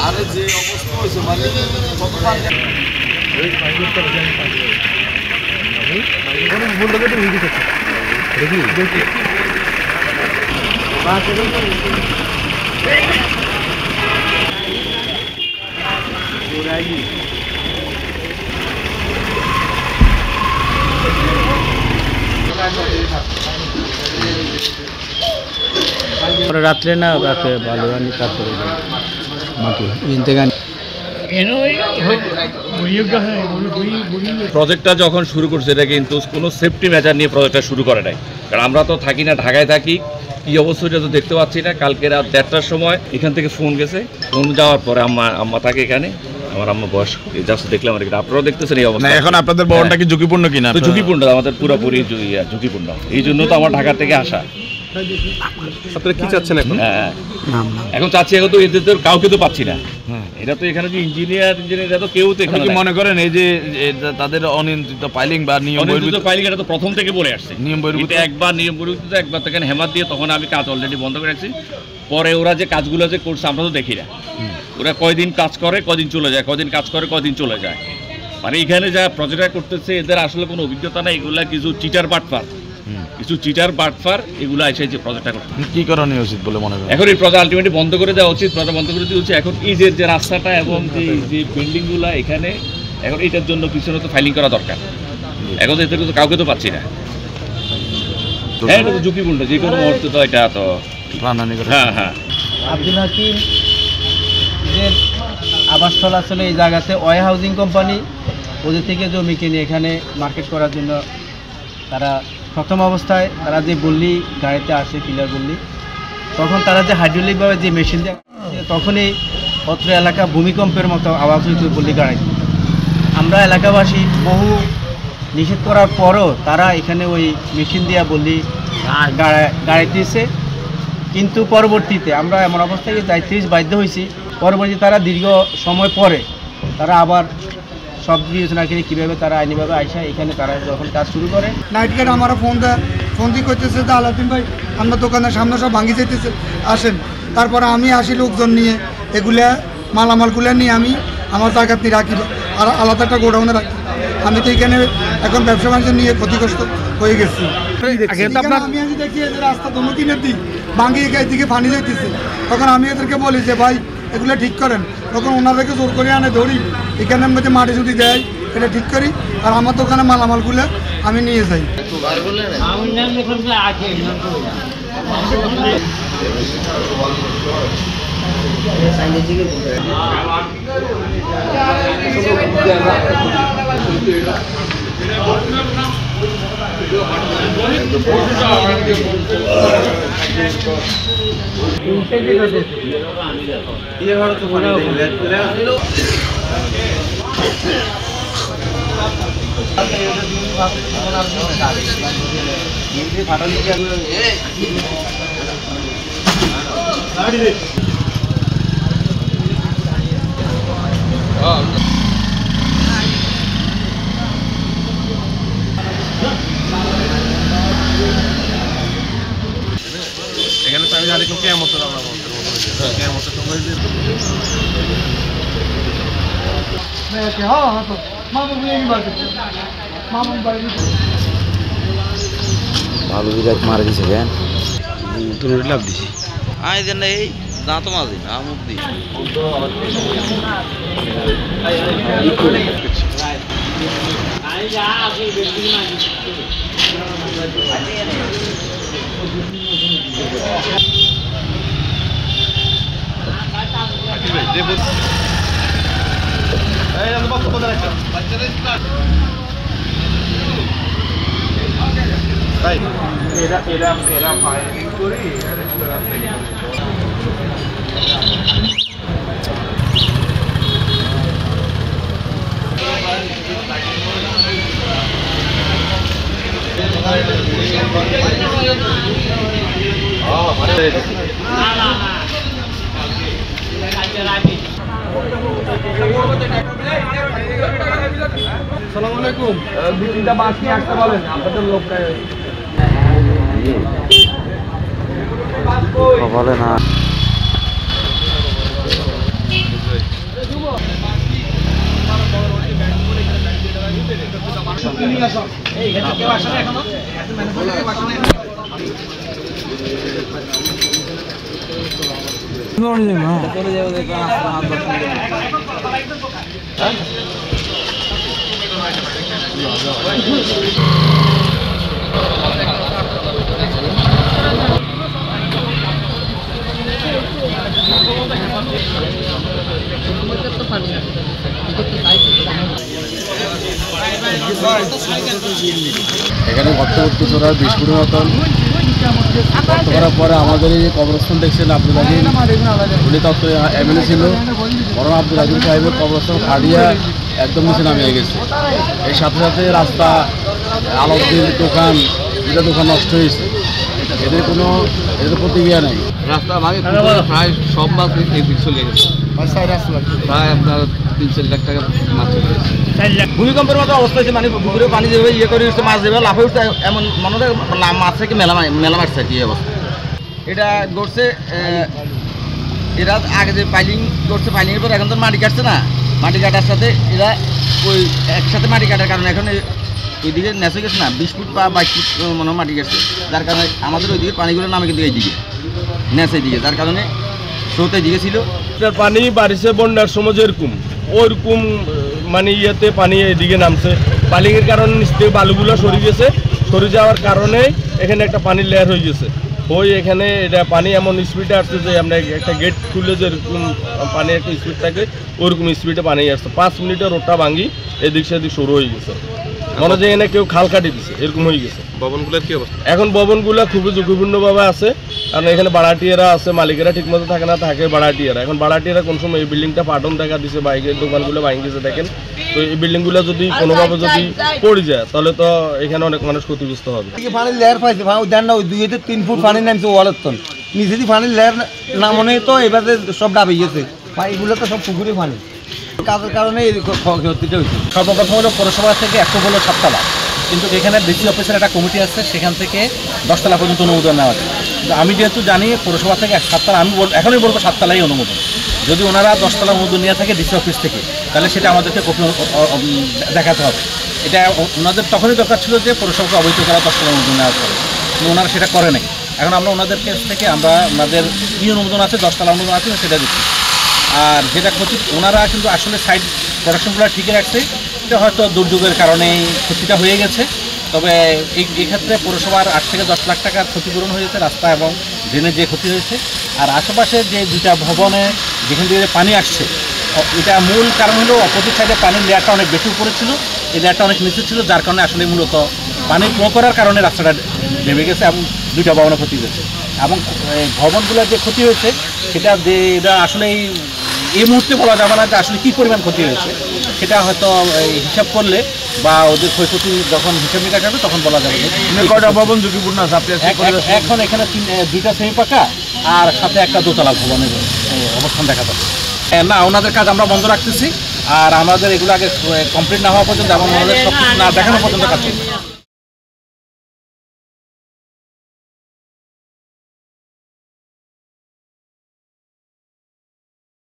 আরে যে অবস্থা হয়েছে মানে রাত্রে না রাতে ভালো কাজ করে মাটি ইন্তেগান প্রজেক্টটা যখন শুরু করছে এটা কিন্তু কোনো সেফটি মেজার নিয়ে প্রজেক্টটা শুরু করে নাই, কারণ আমরা তো থাকি না, ঢাকায় থাকি। কি অবস্থাটা তো দেখতে পাচ্ছি না। কালকে রাত 1:30টার সময় এখান থেকে ফোন গেছে, ফোন যাওয়ার পরে আম্মা থাকে এখানে, আমার আম্মা বয়স জাস্ট দেখলাম আর কি। আপনারাও দেখতেছেন এই অবস্থা। এখন আপনাদের ভবনটা কি ঝুঁকিপূর্ণ কিনা? তো ঝুঁকিপূর্ণ, আমাদের পুরোপুরি ঝুঁকিপূর্ণ। এই জন্য তো আমার ঢাকা থেকে আসা। আপনারা কি চাচ্ছেন এখন? হ্যাঁ এখন চাচ্ছি, এখন তো এদের তো কাউকে তো পাচ্ছি না। এটা তো এখানে যে ইঞ্জিনিয়ার তো কেউ তো এখানে মনে করেন এই যে তাদের অনিয়ন্ত্রিত পাইলিং বা নিয়ম বহির্ভূত পাইলিং, এটা তো প্রথম থেকে বলে আসছে নিয়ম বহির্ভূত। একবার নিয়ম বহির্ভূত, একবার তো এখানে হেমাত দিয়ে তখন আমি কাজ অলরেডি বন্ধ করে রাখছি। পরে ওরা যে কাজগুলো যে করছে আমরা তো দেখি না। ওরা কয়দিন কাজ করে কয়দিন চলে যায়, কয়দিন কাজ করে কয়দিন চলে যায়। মানে এখানে যা প্রজেক্টটা করতেছে এদের আসলে কোনো অভিজ্ঞতা নাই। এগুলা কিছু চিটার বাটফার এগুলো এসে যে প্রজেক্টটা করতে। কি করণীয় উচিত বলে মনে করেন? এখন এই প্রজেক্ট আলটিমেটলি বন্ধ করে দেওয়া উচিত, প্রজেক্ট বন্ধ করে দেওয়া উচিত। এখন এই যে রাস্তাটা এবং যে বিল্ডিংগুলো এখানে, এখন এটার জন্য পিছনে তো ফাইলিং করা দরকার। এখন তো এদের তো কাউকে তো পাচ্ছি না। হ্যাঁ, এটা তো ঝুঁকিপূর্ণ, যে কোনো মুহূর্তে তো এটা তো প্রাণহানি করে। হ্যাঁ আব্দুল হাকিম যে আবাসস্থল আসলে এই জায়গাতে ওয়ে হাউজিং কোম্পানি ওদের থেকে জমি কিনে এখানে মার্কেট করার জন্য তারা প্রথম অবস্থায় তারা যে বললি গাড়িতে আসে পিলার বললি, তখন তারা যে হাইড্রোলিকভাবে যে মেশিন দিয়ে তখনই অত্র এলাকা ভূমিকম্পের মতো আওয়াজ হইতে বললি গাড়িতে। আমরা এলাকাবাসী বহু নিষেধ করার পরও তারা এখানে ওই মেশিন দিয়া বললি গাড়িতে এসে, কিন্তু পরবর্তীতে আমরা এমন অবস্থায় যাইতে বাধ্য হয়েছি। পরবর্তীতে তারা দীর্ঘ সময় পরে তারা আবার সব বিবেচনা করে কীভাবে তারা আইনিভাবে আইসা এখানে তারা যখন কাজ শুরু করে। নাইট গার্ড আমার ফোন দিয়ে করতেছে যে আলাদিন ভাই আমরা দোকানের সামনে সব ভাঙি যেতেছে, আসেন। তারপরে আমি আসি লোকজন নিয়ে, এগুলা মালামালগুলো নিয়ে আমি আমার জায়গাতে রাখি আর আলাদা একটা গোডাউনে রাখি। আমি তো এখানে এখন ব্যবসা বাণিজ্য নিয়ে ক্ষতিগ্রস্ত হয়ে গেছি। আমি আজ দেখি যে রাস্তা দোনো কিনের দিক ভাঙি দিকে পানি যাইতেছে, তখন আমি এদেরকে বলি যে ভাই এগুলো ঠিক করেন। তখন ওনাদেরকে জোর করে আনে ধরি, এখানের মধ্যে মাটি যদি দেয় এটা ঠিক করি, আর আমার দোকানে মালামালগুলো আমি নিয়ে যাই। এখানে তো আমি জানি কেমন ভালো বিরাট মারা দিছে কেন তুমি লাভ দিছি আই দেন এই দাঁত মাঝি না মুখ দি এরা ফায়ারিং করি আসসালামু আলাইকুম। দুই তিনটা বাস নিয়ে আসতে বলেন আপনাদের লোকটা বলে না এখানে গর্ত করতে তোরা 20 ফুটের মতন গর্ত করার পরে আমাদের এই কবরস্থান দেখছেন আব্দুল আজিজ, উনি তত এমএলএ ছিল, বরং আব্দুল আজিজ সাহেবের কবরস্থান ফাটিয়া একদম নিচে নামিয়ে গেছে। এই সাথে সাথে রাস্তা, আলোকদের দোকান, দুটা দোকান নষ্ট হয়েছে। এদের প্রতিক্রিয়া নেই। রাস্তা ভাঙে প্রায় সব মাছ এদিক চলে গেছে, প্রায় আপনার 3-4 লাখ টাকা মাছ চলে গেছে। ভূমিকম্পের মতো অবস্থা হয়েছে, মানে পুকুরে পানি দেবে, ইয়ে করে উঠছে, মাছ দেবে, লাফে উঠছে, এমন মনে হয় মাছ থেকে মেলা মারছে কি অবস্থা। এটা ঘটছে, এরা আগে যে পাইলিং করছে, পাইলিংয়ের পর এখন তো মাটি কাটছে না, মাটি কাটার সাথে এরা ওই একসাথে মাটি কাটার কারণে এখন ওইদিকে নেচে গেছে না, 20 ফুট বা 22 ফুট মনে হয় মাটি কাটছে, যার কারণে আমাদের ওইদিকে পানিগুলো নামে কিন্তু এইদিকে নেচে দিকে, যার কারণে স্রোতে দিকে ছিল। পানি বাড়িছে বন্যার সময় যেরকম ওইরকম মানে ইয়েতে পানি এদিকে নামছে, বালিংয়ের কারণে নিচ থেকে বালুগুলো সরে গেছে, সরে যাওয়ার কারণে এখানে একটা পানির লেয়ার হয়ে গেছে। ওই এখানে এটা পানি এমন স্পিডে আসছে যে আমরা একটা গেট খুললে যেরকম পানি একটা স্পিড থাকে ওরকম স্পিডে পানি আসছে। 5 মিনিটে রোডটা ভাঙি এদিক সেদিক শুরু হয়ে গেছে, মনে হয় এখানে কেউ খাল কাটি দিচ্ছে, এরকম হয়ে গেছে। ভবনগুলোর কি অবস্থা? এখন ভবনগুলো খুবই ঝুঁকিপূর্ণভাবে আছে, কারণ এখানে ভাড়াটিয়ারা আছে, মালিকেরা ঠিকমতো থাকে না, থাকে ভাড়াটিয়ারা। এখন ভাড়াটিয়ারা কোন সময় এই বিল্ডিংটা পাটন দেখা দিচ্ছে, বাইকের দোকানগুলো ভাঙি গেছে দেখেন। তো এই বিল্ডিংগুলো যদি কোনোভাবে যদি পড়ে যায় তাহলে তো এখানে অনেক মানুষ ক্ষতিগ্রস্ত হবে। পানির লেয়ার পাইছে, দেন না, ওই 2-3 ফুট পানি নামছে ওয়ালের তন, নিচে দিয়ে পানির লেয়ার নামনে তো এবারে সব ডাবে গেছে, এগুলো তো সব পুকুরে পানি, কাজের কারণে এই ক্ষতিটা হয়েছে। সর্বপ্রথম হলো পৌরসভা থেকে একটা হলো 7 তলা, কিন্তু এখানে ডিসি অফিসের একটা কমিটি আছে, সেখান থেকে 10 তলা পর্যন্ত অনুমোদন নেওয়া যায়। আমি যেহেতু জানি পৌরসভা থেকে 7 তলা, আমি এখনই বলবো 7 তলাই অনুমোদন। যদি ওনারা 10 তলা অনুমোদন নিয়ে থাকে ডিসি অফিস থেকে, তাহলে সেটা আমাদেরকে দেখাতে হবে। এটা ওনাদের তখনই দরকার ছিল যে পৌরসভাকে অবৈধ করা 10 তলা অনুমোদন নেওয়ার পরে, কিন্তু ওনারা সেটা করে নাই। এখন আমরা ওনাদের কাছ থেকে আমরা ওনাদের কী অনুমোদন আছে, 10 তলা অনুমোদন আছে সেটা দিচ্ছি। আর যেটা ক্ষতি, ওনারা কিন্তু আসলে সাইড প্রোডাকশনগুলো ঠিক রাখছে, এটা হয়তো দুর্যোগের কারণেই ক্ষতিটা হয়ে গেছে। তবে এই ক্ষেত্রে পৌরসভার 8 থেকে 10 লাখ টাকার ক্ষতিপূরণ হয়েছে, রাস্তা এবং ড্রেনের যে ক্ষতি হয়েছে। আর আশেপাশে যে 2টা ভবনে যেখান থেকে পানি আসছে, এটা মূল কারণ হলো অপোজিট সাইডে পানির লেয়ারটা অনেক বেশি উপরে ছিল, এই লেয়ারটা অনেক নিচে ছিল, যার কারণে আসলে মূলত পানি ফ্লো করার কারণে রাস্তাটা নেমে গেছে এবং 2টা ভবনে ক্ষতি হয়েছে। এবং ভবনগুলোর যে ক্ষতি হয়েছে সেটা এটা আসলে এই মুহূর্তে বলা যাবে না যে আসলে কী পরিমাণ ক্ষতি হয়েছে, সেটা হয়তো হিসাব করলে বা ওদের ক্ষয়ক্ষতি যখন হিসাব নিকাশ হবে তখন বলা যাবে। কয়টা ভবন ঝুঁকিপূর্ণ আছে আপনি এখন এখানে 2টা সেমি পাকা আর সাথে একটা দোতলা ভবনের অবস্থান দেখা যাচ্ছে। না, ওনাদের কাজ আমরা বন্ধ রাখতেছি, আর আমাদের এগুলো আগে কমপ্লিট না হওয়া পর্যন্ত এবং ওনাদের সব কিছু না দেখানো পর্যন্ত কাজ